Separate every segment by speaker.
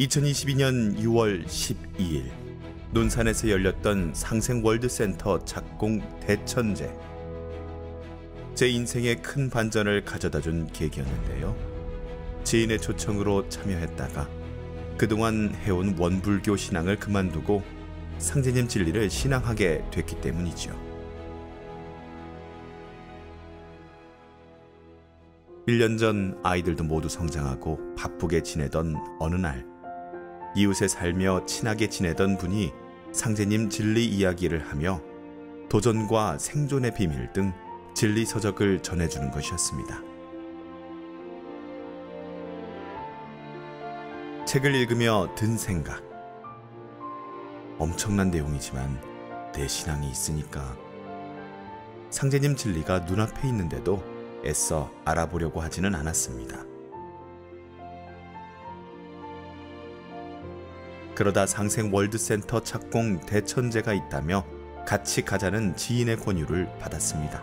Speaker 1: 2022년 6월 12일 논산에서 열렸던 상생월드센터 착공 대천제. 제 인생에 큰 반전을 가져다준 계기였는데요. 지인의 초청으로 참여했다가 그동안 해온 원불교 신앙을 그만두고 상제님 진리를 신앙하게 됐기 때문이죠. 1년 전 아이들도 모두 성장하고 바쁘게 지내던 어느 날, 이웃에 살며 친하게 지내던 분이 상제님 진리 이야기를 하며 도전과 생존의 비밀 등 진리 서적을 전해주는 것이었습니다. 책을 읽으며 든 생각. 엄청난 내용이지만 내 신앙이 있으니까 상제님 진리가 눈앞에 있는데도 애써 알아보려고 하지는 않았습니다. 그러다 상생월드센터 착공 대천제가 있다며 같이 가자는 지인의 권유를 받았습니다.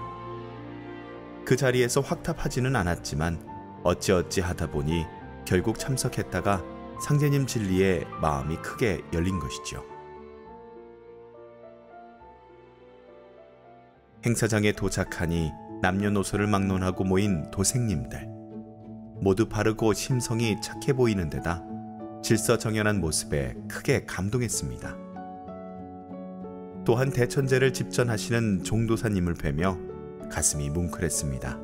Speaker 1: 그 자리에서 확답하지는 않았지만 어찌어찌 하다 보니 결국 참석했다가 상제님 진리에 마음이 크게 열린 것이죠. 행사장에 도착하니 남녀노소를 막론하고 모인 도생님들. 모두 바르고 심성이 착해 보이는 데다 질서정연한 모습에 크게 감동했습니다. 또한 대천제를 집전하시는 종도사님을 뵈며 가슴이 뭉클했습니다.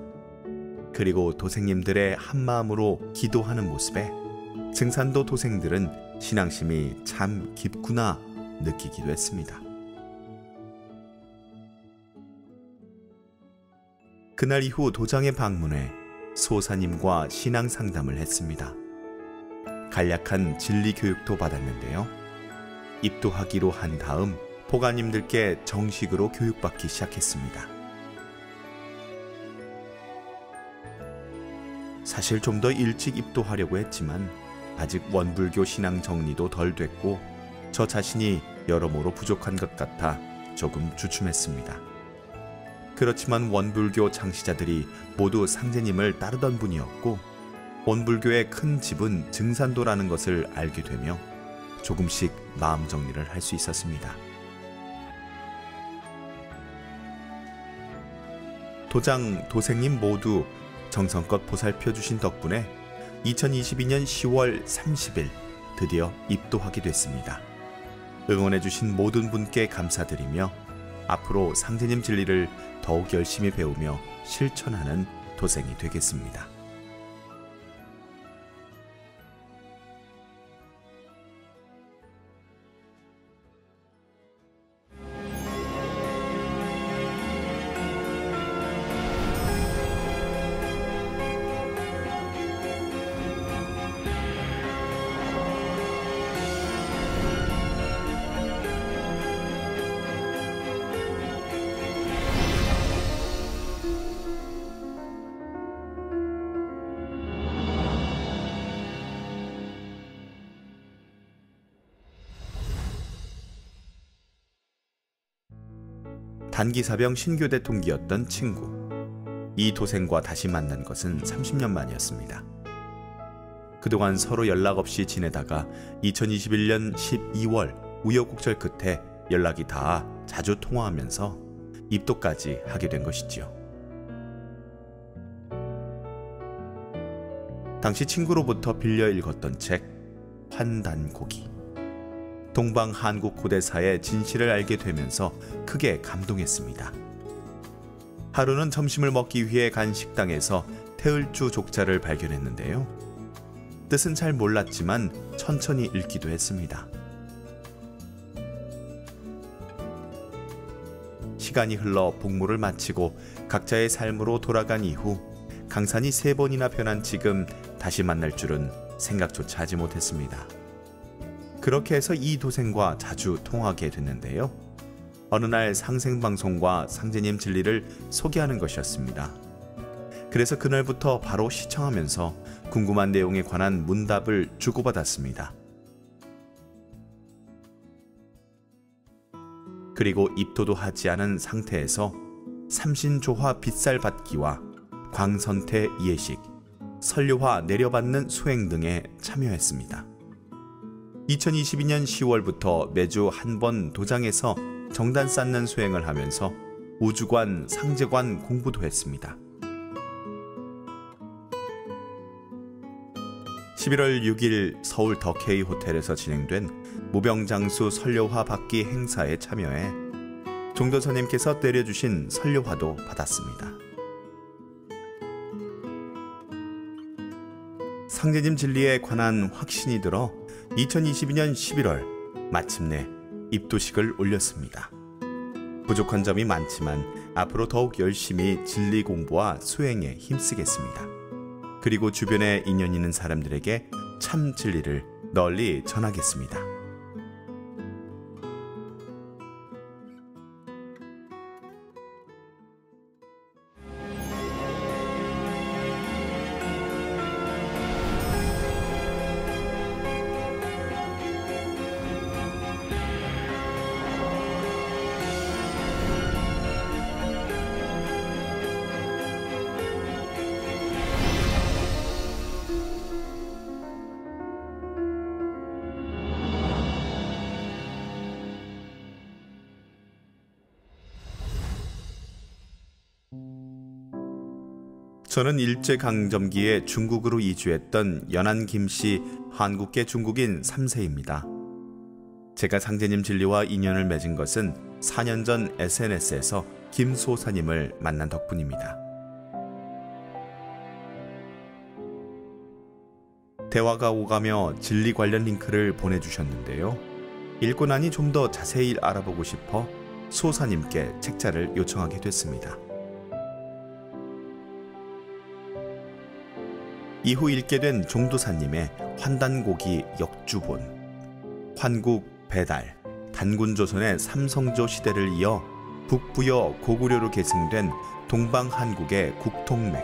Speaker 1: 그리고 도생님들의 한마음으로 기도하는 모습에 증산도 도생들은 신앙심이 참 깊구나 느끼기도 했습니다. 그날 이후 도장에 방문해 소사님과 신앙 상담을 했습니다. 간략한 진리 교육도 받았는데요. 입도하기로 한 다음 포가님들께 정식으로 교육받기 시작했습니다. 사실 좀 더 일찍 입도하려고 했지만 아직 원불교 신앙 정리도 덜 됐고 저 자신이 여러모로 부족한 것 같아 조금 주춤했습니다. 그렇지만 원불교 창시자들이 모두 상제님을 따르던 분이었고 원불교의 큰 집은 증산도라는 것을 알게 되며 조금씩 마음 정리를 할 수 있었습니다. 도장, 도생님 모두 정성껏 보살펴 주신 덕분에 2022년 10월 30일 드디어 입도하게 됐습니다. 응원해 주신 모든 분께 감사드리며 앞으로 상제님 진리를 더욱 열심히 배우며 실천하는 도생이 되겠습니다. 단기사병 신교대 동기였던 친구. 이 도생과 다시 만난 것은 30년 만이었습니다. 그동안 서로 연락 없이 지내다가 2021년 12월 우여곡절 끝에 연락이 닿아 자주 통화하면서 입도까지 하게 된 것이지요. 당시 친구로부터 빌려 읽었던 책 환단고기. 동방 한국 고대사의 진실을 알게 되면서 크게 감동했습니다. 하루는 점심을 먹기 위해 간 식당에서 태을주 족자를 발견했는데요. 뜻은 잘 몰랐지만 천천히 읽기도 했습니다. 시간이 흘러 복무를 마치고 각자의 삶으로 돌아간 이후 강산이 3번이나 변한 지금 다시 만날 줄은 생각조차 하지 못했습니다. 그렇게 해서 이 도생과 자주 통화하게 됐는데요. 어느 날 상생방송과 상제님 진리를 소개하는 것이었습니다. 그래서 그날부터 바로 시청하면서 궁금한 내용에 관한 문답을 주고받았습니다. 그리고 입도도 하지 않은 상태에서 삼신조화 빗살 받기와 광선태 예식, 설료화 내려받는 수행 등에 참여했습니다. 2022년 10월부터 매주 한 번 도장에서 정단 쌓는 수행을 하면서 우주관, 상제관 공부도 했습니다. 11월 6일 서울 더케이 호텔에서 진행된 무병장수 설료화 받기 행사에 참여해 종도사님께서 때려주신 설료화도 받았습니다. 상제님 진리에 관한 확신이 들어 2022년 11월 마침내 입도식을 올렸습니다. 부족한 점이 많지만 앞으로 더욱 열심히 진리 공부와 수행에 힘쓰겠습니다. 그리고 주변에 인연 있는 사람들에게 참 진리를 널리 전하겠습니다. 저는 일제강점기에 중국으로 이주했던 연안 김씨 한국계 중국인 3세입니다. 제가 상제님 진리와 인연을 맺은 것은 4년 전 SNS에서 김소사님을 만난 덕분입니다. 대화가 오가며 진리 관련 링크를 보내주셨는데요. 읽고 나니 좀 더 자세히 알아보고 싶어 소사님께 책자를 요청하게 됐습니다. 이후 읽게 된 종도사님의 환단고기 역주본, 환국 배달, 단군조선의 삼성조 시대를 이어 북부여 고구려로 계승된 동방한국의 국통맥,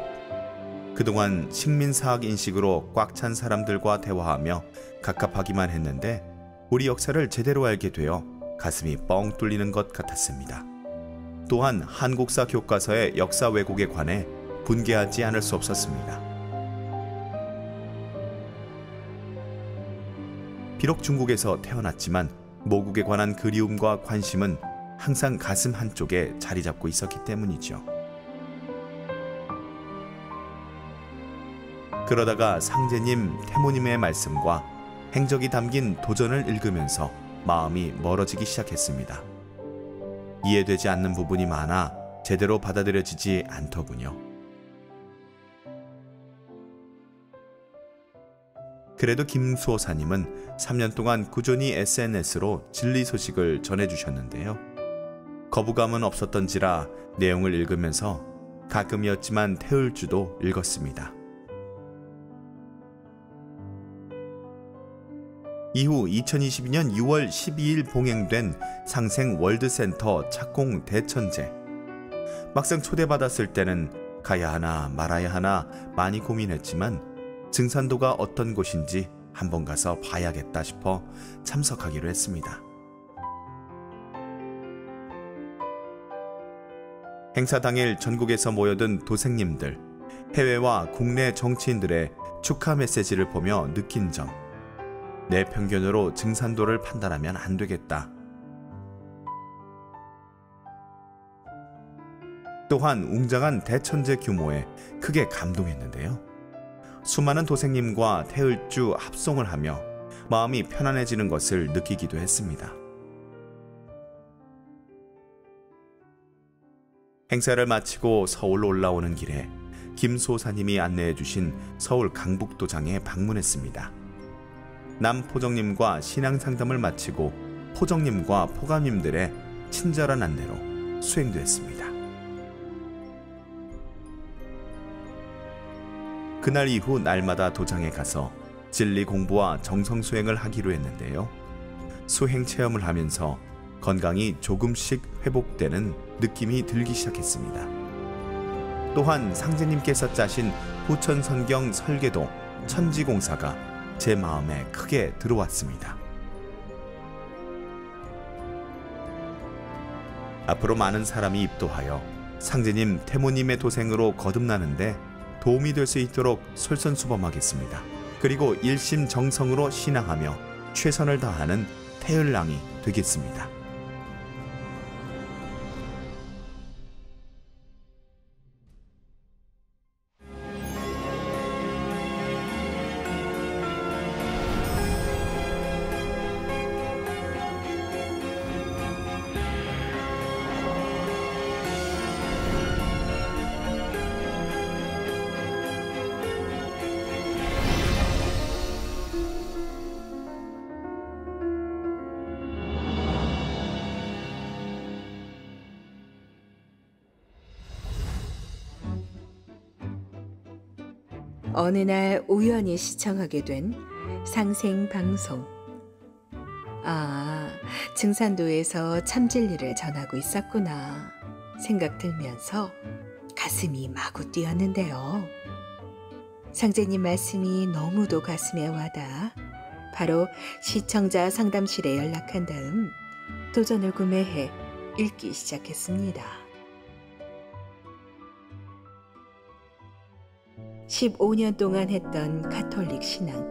Speaker 1: 그동안 식민사학 인식으로 꽉 찬 사람들과 대화하며 갑갑하기만 했는데 우리 역사를 제대로 알게 되어 가슴이 뻥 뚫리는 것 같았습니다. 또한 한국사 교과서의 역사 왜곡에 관해 분개하지 않을 수 없었습니다. 비록 중국에서 태어났지만 모국에 관한 그리움과 관심은 항상 가슴 한쪽에 자리 잡고 있었기 때문이죠. 그러다가 상제님, 태모님의 말씀과 행적이 담긴 도전을 읽으면서 마음이 멀어지기 시작했습니다. 이해되지 않는 부분이 많아 제대로 받아들여지지 않더군요. 그래도 김수호사님은 3년 동안 꾸준히 SNS로 진리 소식을 전해주셨는데요. 거부감은 없었던지라 내용을 읽으면서 가끔이었지만 태울주도 읽었습니다. 이후 2022년 6월 12일 봉행된 상생 월드센터 착공 대천제. 막상 초대받았을 때는 가야 하나 말아야 하나 많이 고민했지만 증산도가 어떤 곳인지 한번 가서 봐야겠다 싶어 참석하기로 했습니다. 행사 당일 전국에서 모여든 도생님들, 해외와 국내 정치인들의 축하 메시지를 보며 느낀 점, 내 편견으로 증산도를 판단하면 안 되겠다. 또한 웅장한 대천제 규모에 크게 감동했는데요. 수많은 도생님과 태을주 합송을 하며 마음이 편안해지는 것을 느끼기도 했습니다. 행사를 마치고 서울로 올라오는 길에 김소사님이 안내해 주신 서울 강북도장에 방문했습니다. 남포정님과 신앙상담을 마치고 포정님과 포감님들의 친절한 안내로 수행도 했습니다. 그날 이후 날마다 도장에 가서 진리 공부와 정성 수행을 하기로 했는데요. 수행 체험을 하면서 건강이 조금씩 회복되는 느낌이 들기 시작했습니다. 또한 상제님께서 짜신 부천선경 설계도 천지공사가 제 마음에 크게 들어왔습니다. 앞으로 많은 사람이 입도하여 상제님, 태모님의 도생으로 거듭나는데 도움이 될 수 있도록 솔선수범하겠습니다. 그리고 일심정성으로 신앙하며 최선을 다하는 태을랑이 되겠습니다.
Speaker 2: 어느 날 우연히 시청하게 된 상생 방송. 아, 증산도에서 참진리를 전하고 있었구나 생각 들면서 가슴이 마구 뛰었는데요. 상제님 말씀이 너무도 가슴에 와닿아 바로 시청자 상담실에 연락한 다음 도전을 구매해 읽기 시작했습니다. 15년 동안 했던 가톨릭 신앙.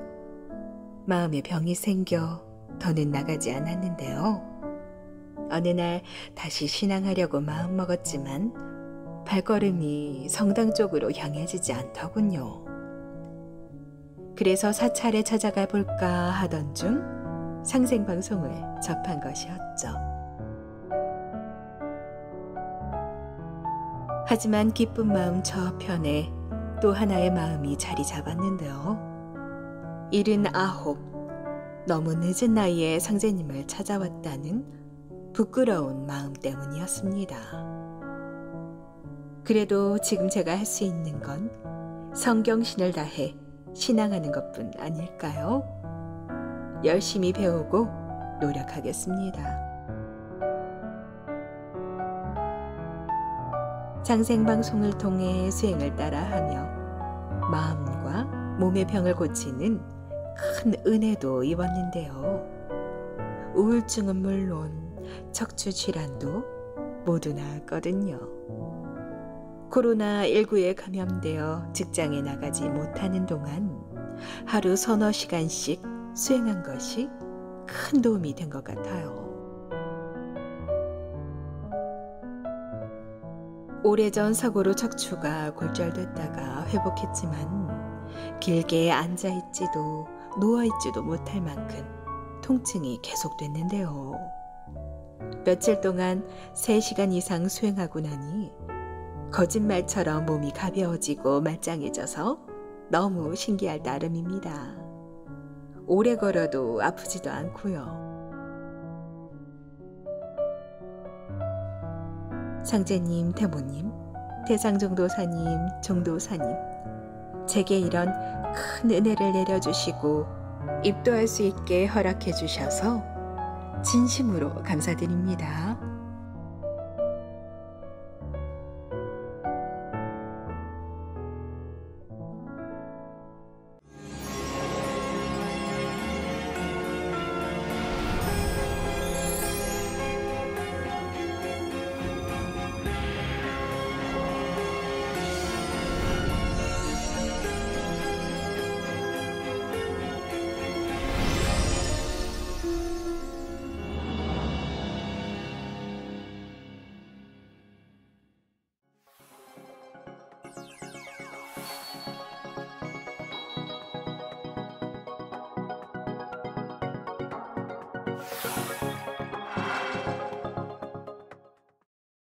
Speaker 2: 마음에 병이 생겨 더는 나가지 않았는데요. 어느 날 다시 신앙하려고 마음먹었지만 발걸음이 성당 쪽으로 향해지지 않더군요. 그래서 사찰에 찾아가 볼까 하던 중 상생방송을 접한 것이었죠. 하지만 기쁜 마음 저편에 또 하나의 마음이 자리 잡았는데요. 79, 너무 늦은 나이에 상제님을 찾아왔다는 부끄러운 마음 때문이었습니다. 그래도 지금 제가 할 수 있는 건 성경신을 다해 신앙하는 것뿐 아닐까요? 열심히 배우고 노력하겠습니다. 상생방송을 통해 수행을 따라하며 마음과 몸의 병을 고치는 큰 은혜도 입었는데요. 우울증은 물론 척추 질환도 모두 나았거든요. 코로나19에 감염되어 직장에 나가지 못하는 동안 하루 서너 시간씩 수행한 것이 큰 도움이 된 것 같아요. 오래전 사고로 척추가 골절됐다가 회복했지만 길게 앉아있지도 누워있지도 못할 만큼 통증이 계속됐는데요. 며칠 동안 3시간 이상 수행하고 나니 거짓말처럼 몸이 가벼워지고 말짱해져서 너무 신기할 따름입니다. 오래 걸어도 아프지도 않고요. 상제님, 태모님, 대상종도사님, 종도사님, 제게 이런 큰 은혜를 내려주시고 입도할 수 있게 허락해 주셔서 진심으로 감사드립니다.